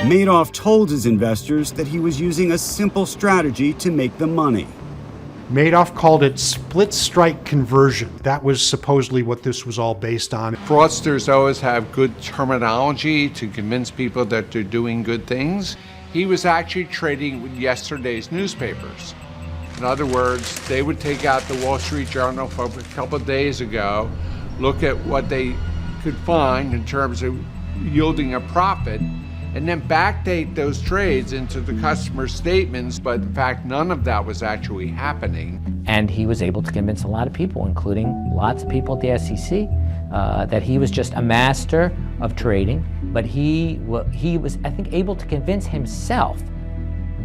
Madoff told his investors that he was using a simple strategy to make the money. Madoff called it split strike conversion. That was supposedly what this was all based on. Fraudsters always have good terminology to convince people that they're doing good things. He was actually trading with yesterday's newspapers. In other words, they would take out the Wall Street Journal from a couple of days ago, look at what they could find in terms of yielding a profit, and then backdate those trades into the customer statements, but in fact, none of that was actually happening. And he was able to convince a lot of people, including lots of people at the SEC, that he was just a master of trading, but he was, I think, able to convince himself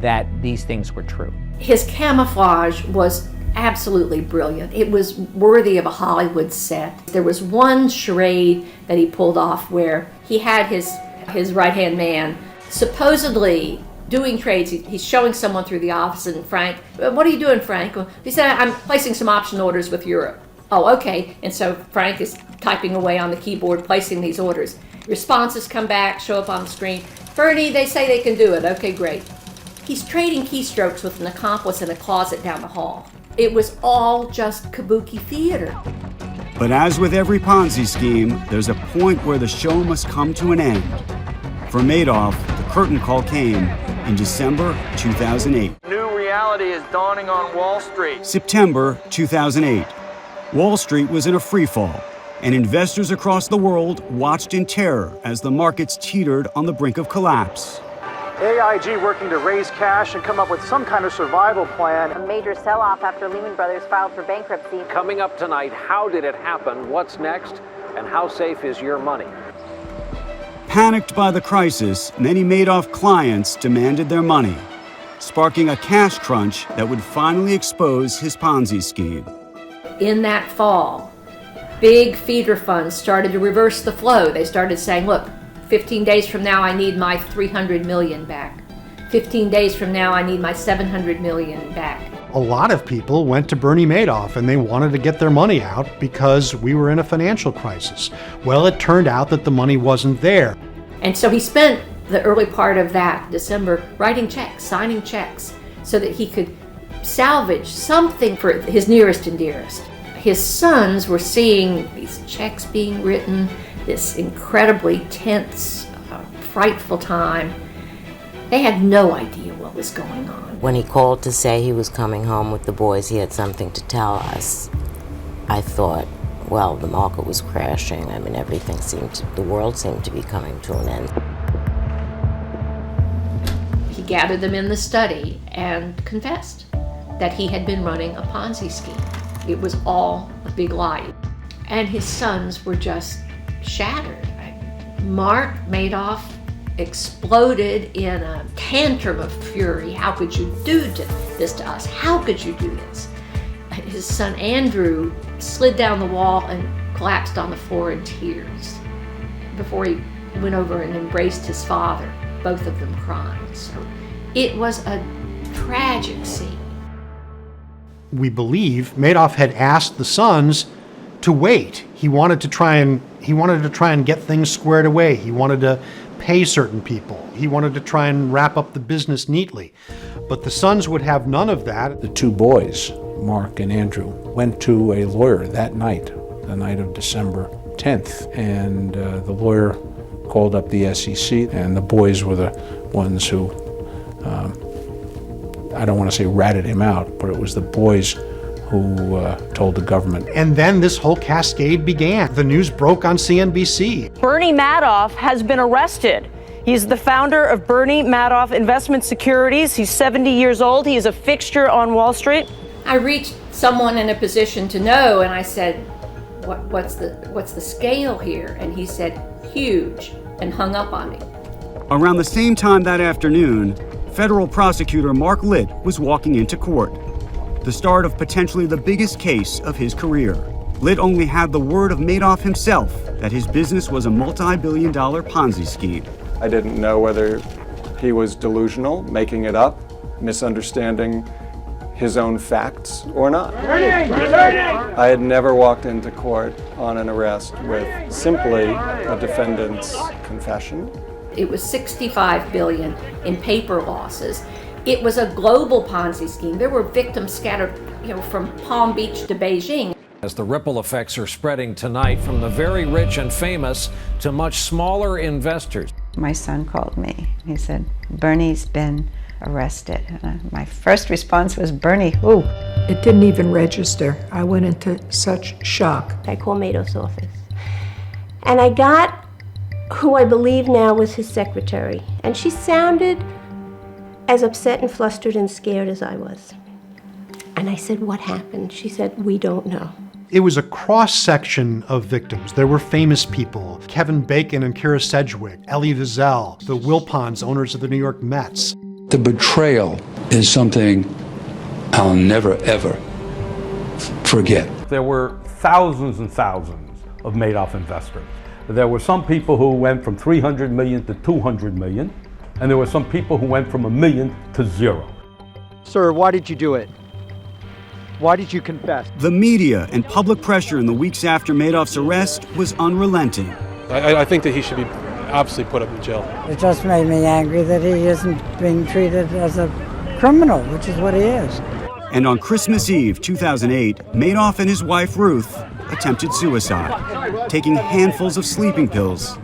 that these things were true. His camouflage was absolutely brilliant. It was worthy of a Hollywood set. There was one charade that he pulled off where he had his right-hand man supposedly doing trades. He's showing someone through the office, and Frank, "What are you doing, Frank?" Well, he said, "I'm placing some option orders with Europe." "Oh, okay." And so Frank is typing away on the keyboard, placing these orders. Responses come back, show up on the screen. "Bernie, they say they can do it." "Okay, great." He's trading keystrokes with an accomplice in a closet down the hall. It was all just kabuki theater. But as with every Ponzi scheme, there's a point where the show must come to an end. For Madoff, the curtain call came in December 2008. New reality is dawning on Wall Street. September 2008. Wall Street was in a freefall, and investors across the world watched in terror as the markets teetered on the brink of collapse. AIG working to raise cash and come up with some kind of survival plan. A major sell-off after Lehman Brothers filed for bankruptcy. Coming up tonight, how did it happen? What's next? And how safe is your money? Panicked by the crisis, many Madoff clients demanded their money, sparking a cash crunch that would finally expose his Ponzi scheme. In that fall, big feeder funds started to reverse the flow. They started saying, "Look, 15 days from now, I need my 300 million back. 15 days from now, I need my 700 million back." A lot of people went to Bernie Madoff and they wanted to get their money out because we were in a financial crisis. Well, it turned out that the money wasn't there. And so he spent the early part of that December writing checks, signing checks, so that he could salvage something for his nearest and dearest. His sons were seeing these checks being written, this incredibly tense, frightful time. They had no idea what was going on. When he called to say he was coming home with the boys, he had something to tell us. I thought, well, the market was crashing. I mean, the world seemed to be coming to an end. He gathered them in the study and confessed that he had been running a Ponzi scheme. It was all a big lie. And his sons were just shattered. Mark Madoff exploded in a tantrum of fury. "How could you do this to us? How could you do this?" His son Andrew slid down the wall and collapsed on the floor in tears before he went over and embraced his father, both of them crying. So it was a tragic scene. We believe Madoff had asked the sons to wait. He wanted to try and get things squared away. He wanted to pay certain people. He wanted to try and wrap up the business neatly. But the sons would have none of that. The two boys, Mark and Andrew, went to a lawyer that night, the night of December 10th, and the lawyer called up the SEC, and the boys were the ones who, I don't want to say ratted him out, but it was the boys who told the government. And then this whole cascade began. The news broke on CNBC. Bernie Madoff has been arrested. He's the founder of Bernie Madoff Investment Securities. He's 70 years old. He is a fixture on Wall Street. I reached someone in a position to know, and I said, what's the scale here? And he said, "Huge," and hung up on me. Around the same time that afternoon, federal prosecutor Mark Litt was walking into court, the start of potentially the biggest case of his career. Litt only had the word of Madoff himself that his business was a multi-billion-dollar Ponzi scheme. I didn't know whether he was delusional, making it up, misunderstanding his own facts or not. I had never walked into court on an arrest with simply a defendant's confession It was $65 billion in paper losses. It was a global Ponzi scheme. There were victims scattered, from Palm Beach to Beijing. As the ripple effects are spreading tonight from the very rich and famous to much smaller investors. My son called me. He said, Bernie's been arrested. And my first response was, Bernie, who? It didn't even register. I went into such shock. I called Madoff's office. And I got who I believe now was his secretary. And she sounded as upset and flustered and scared as I was. And I said, what happened? She said, we don't know. It was a cross-section of victims. There were famous people, Kevin Bacon and Kira Sedgwick, Elie Wiesel, the Wilpons, owners of the New York Mets. The betrayal is something I'll never, ever forget. There were thousands and thousands of Madoff investors. There were some people who went from 300 million to 200 million, and there were some people who went from $1 million to 0. Sir, why did you do it? Why did you confess? The media and public pressure in the weeks after Madoff's arrest was unrelenting. I think that he should be obviously put up in jail. It just made me angry that he isn't being treated as a criminal, which is what he is. And on Christmas Eve 2008, Madoff and his wife Ruth attempted suicide, taking handfuls of sleeping pills.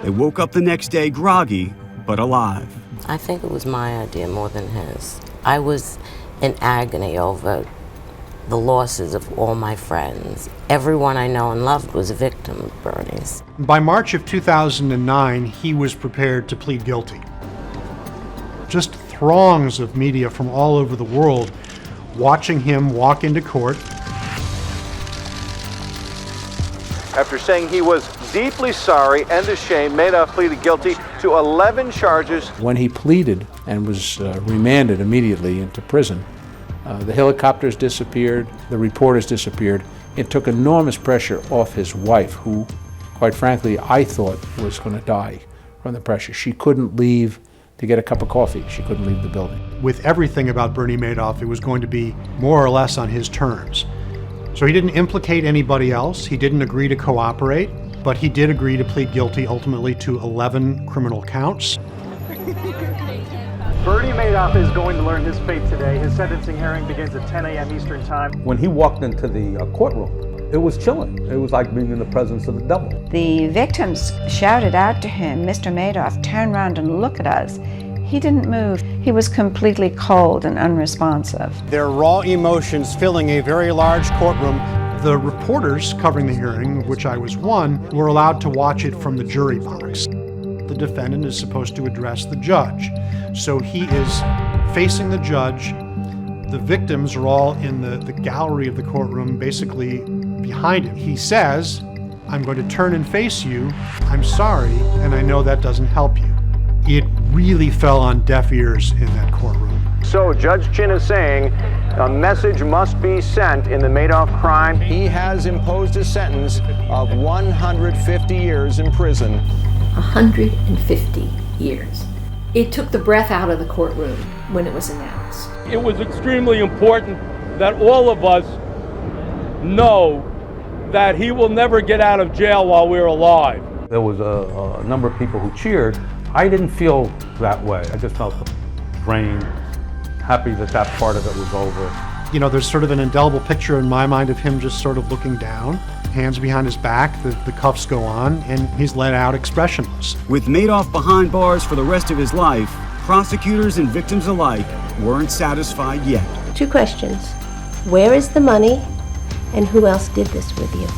They woke up the next day groggy, but alive. I think it was my idea more than his. I was in agony over the losses of all my friends. Everyone I know and loved was a victim of Bernie's. By March of 2009, he was prepared to plead guilty. Just throngs of media from all over the world watching him walk into court. After saying he was deeply sorry and ashamed, Madoff pleaded guilty to 11 charges. When he pleaded and was remanded immediately into prison, the helicopters disappeared, the reporters disappeared. It took enormous pressure off his wife, who, quite frankly, I thought was going to die from the pressure. She couldn't leave to get a cup of coffee. She couldn't leave the building. With everything about Bernie Madoff, it was going to be more or less on his terms. So he didn't implicate anybody else. He didn't agree to cooperate, but he did agree to plead guilty ultimately to 11 criminal counts. Bernie Madoff is going to learn his fate today. His sentencing hearing begins at 10 a.m. Eastern Time. When he walked into the courtroom, it was chilling. It was like being in the presence of the devil. The victims shouted out to him, Mr. Madoff, turn around and look at us. He didn't move. He was completely cold and unresponsive. There are raw emotions filling a very large courtroom. The reporters covering the hearing, of which I was one, were allowed to watch it from the jury box. The defendant is supposed to address the judge. So he is facing the judge. The victims are all in the gallery of the courtroom, basically behind him. He says, I'm going to turn and face you. I'm sorry, and I know that doesn't help you. It really fell on deaf ears in that courtroom. So Judge Chin is saying a message must be sent in the Madoff crime. He has imposed a sentence of 150 years in prison. 150 years. It took the breath out of the courtroom when it was announced. It was extremely important that all of us know that he will never get out of jail while we're alive. There was a number of people who cheered. I didn't feel that way. I just felt drained, happy that that part of it was over. You know, there's sort of an indelible picture in my mind of him just sort of looking down, hands behind his back, the cuffs go on, and he's let out expressionless. With Madoff behind bars for the rest of his life, prosecutors and victims alike weren't satisfied yet. 2 questions. Where is the money? And who else did this with you?